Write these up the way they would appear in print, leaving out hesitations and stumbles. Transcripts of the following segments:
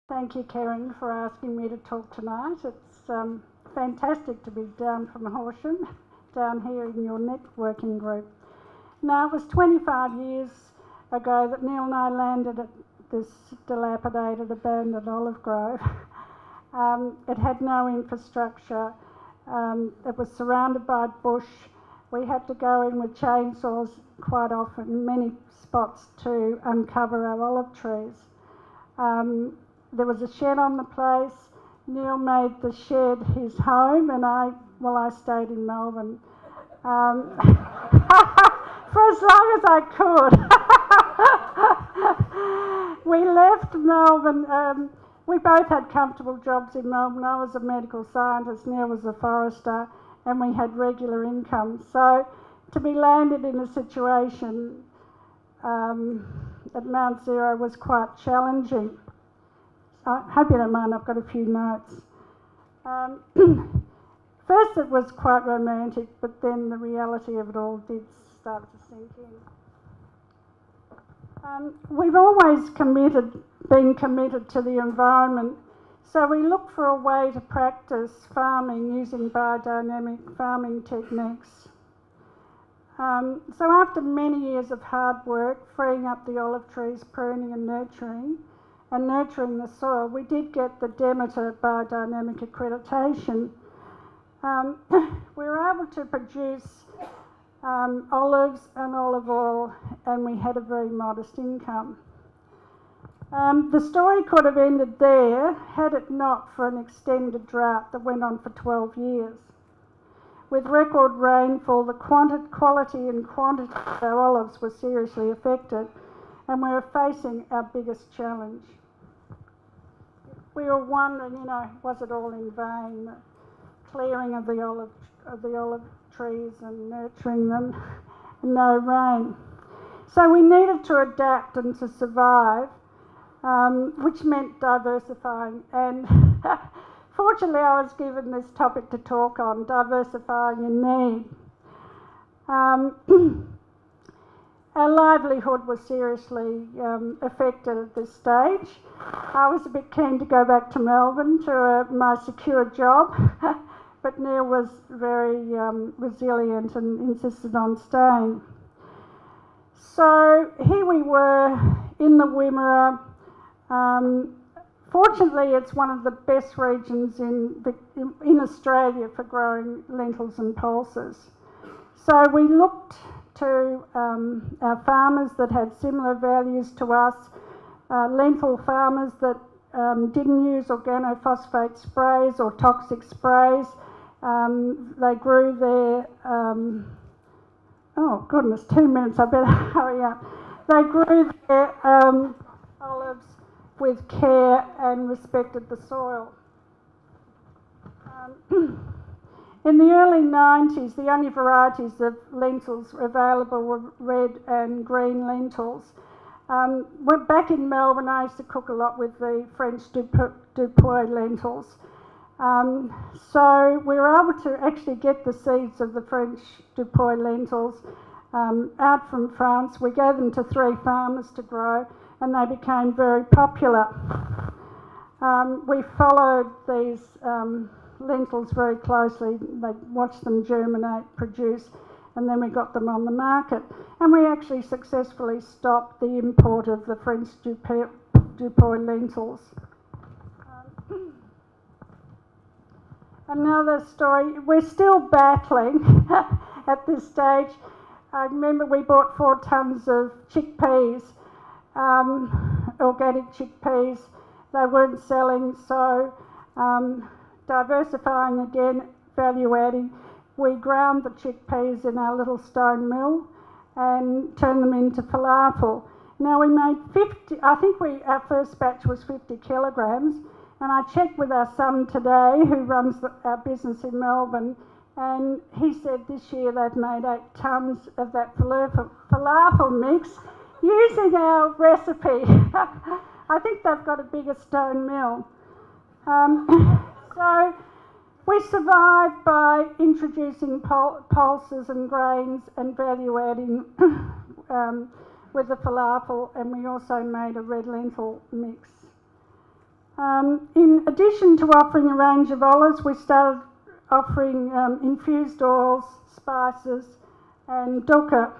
Thank you, Karen, for asking me to talk tonight. It's fantastic to be down from Horsham, down here in your networking group. Now, it was 25 years ago that Neil and I landed at this dilapidated, abandoned olive grove. It had no infrastructure. It was surrounded by bush. We had to go in with chainsaws quite often, many spots, to uncover our olive trees. There was a shed on the place. Neil made the shed his home, and I stayed in Melbourne for as long as I could. We left Melbourne. We both had comfortable jobs in Melbourne. I was a medical scientist, Neil was a forester, and we had regular income. So to be landed in a situation at Mount Zero was quite challenging. I hope you don't mind, I've got a few notes. First it was quite romantic, but then the reality of it all did start to sink in. We've always been committed to the environment, so we looked for a way to practice farming using biodynamic farming techniques. So after many years of hard work, freeing up the olive trees, pruning and nurturing the soil, we did get the Demeter biodynamic accreditation. We were able to produce olives and olive oil, and we had a very modest income. The story could have ended there had it not for an extended drought that went on for 12 years. With record rainfall, the quality and quantity of our olives were seriously affected, and we were facing our biggest challenge. We were wondering, was it all in vain? The clearing of the olive trees and nurturing them, and no rain. So we needed to adapt and to survive, which meant diversifying. And fortunately, I was given this topic to talk on, diversifying in need. Our livelihood was seriously affected at this stage. I was a bit keen to go back to Melbourne to my secure job, but Neil was very resilient and insisted on staying. So here we were in the Wimmera. Fortunately, it's one of the best regions in Australia for growing lentils and pulses. So we looked to our farmers that had similar values to us, lentil farmers that didn't use organophosphate sprays or toxic sprays. They grew their, oh goodness, 2 minutes, I better hurry up. They grew their olives with care and respected the soil. In the early 90s, the only varieties of lentils available were red and green lentils. Back in Melbourne, I used to cook a lot with the French Dupuis lentils. So we were able to actually get the seeds of the French Dupuis lentils out from France. We gave them to 3 farmers to grow, and they became very popular. We followed these lentils very closely. They watched them germinate, produce, and then we got them on the market. And we actually successfully stopped the import of the French Dupuis lentils. Another story, we're still battling at this stage. I remember we bought 4 tonnes of chickpeas, organic chickpeas. They weren't selling, so diversifying again, value adding, we ground the chickpeas in our little stone mill and turned them into falafel. Now we made 50, I think our first batch was 50 kilograms, and I checked with our son today, who runs our business in Melbourne, and he said this year they've made 8 tonnes of that falafel mix using our recipe. I think they've got a bigger stone mill. So we survived by introducing pulses and grains and value adding with the falafel, and we also made a red lentil mix. In addition to offering a range of olives, we started offering infused oils, spices and dukkha.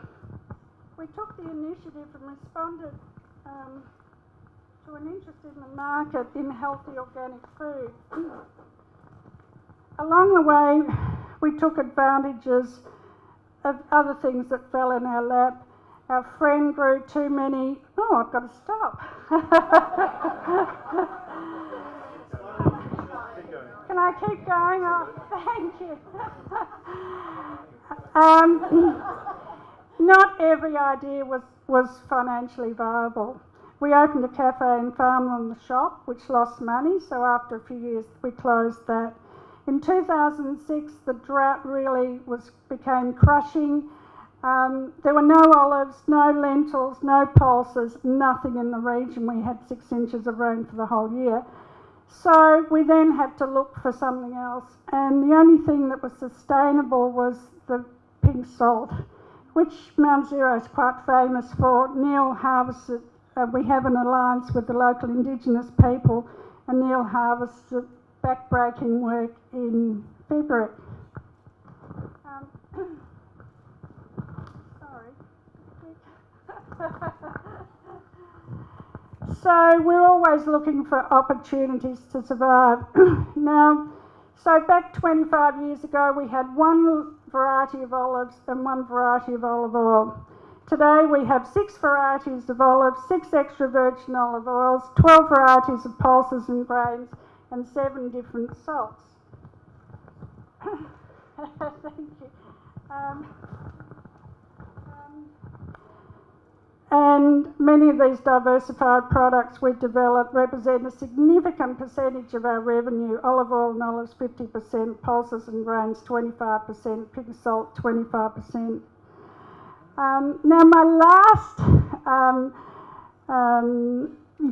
We took the initiative and responded to an interest in the market in healthy organic food. Along the way, we took advantages of other things that fell in our lap. Our friend grew too many... Oh, I've got to stop. Can I keep going? Oh, thank you. Not every idea was financially viable. We opened a cafe and farm on the shop, which lost money, so after a few years we closed that. In 2006, the drought really became crushing. There were no olives, no lentils, no pulses, nothing in the region. We had 6 inches of rain for the whole year. So we then had to look for something else, and the only thing that was sustainable was the pink salt, which Mount Zero is quite famous for. Neil harvests it. We have an alliance with the local Indigenous people, and Neil harvests it back-breaking work in February. Sorry. So we're always looking for opportunities to survive. So back 25 years ago, we had 1 variety of olives and 1 variety of olive oil. Today we have 6 varieties of olives, 6 extra virgin olive oils, 12 varieties of pulses and grains, and 7 different salts. Thank you. And many of these diversified products we've developed represent a significant percentage of our revenue. Olive oil and olives 50%, pulses and grains 25%, pink salt 25%. Now my last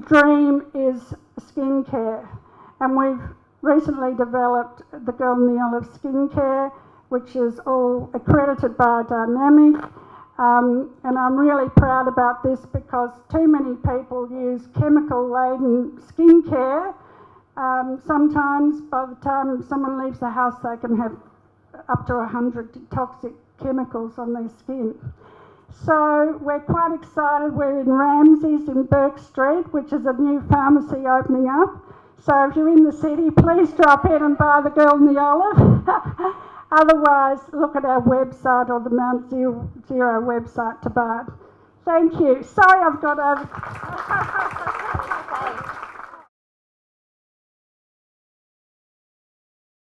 dream is skincare, and we've recently developed the Girl in the Olive skincare, which is all accredited biodynamic. And I'm really proud about this because too many people use chemical-laden skincare. Sometimes by the time someone leaves the house, they can have up to 100 toxic chemicals on their skin. So we're quite excited. We're in Ramsay's in Burke Street, which is a new pharmacy opening up. So if you're in the city, please drop in and buy the Girl in the Olive. Otherwise, look at our website or the Mount Zero website to buy it. Thank you. Sorry I've got over.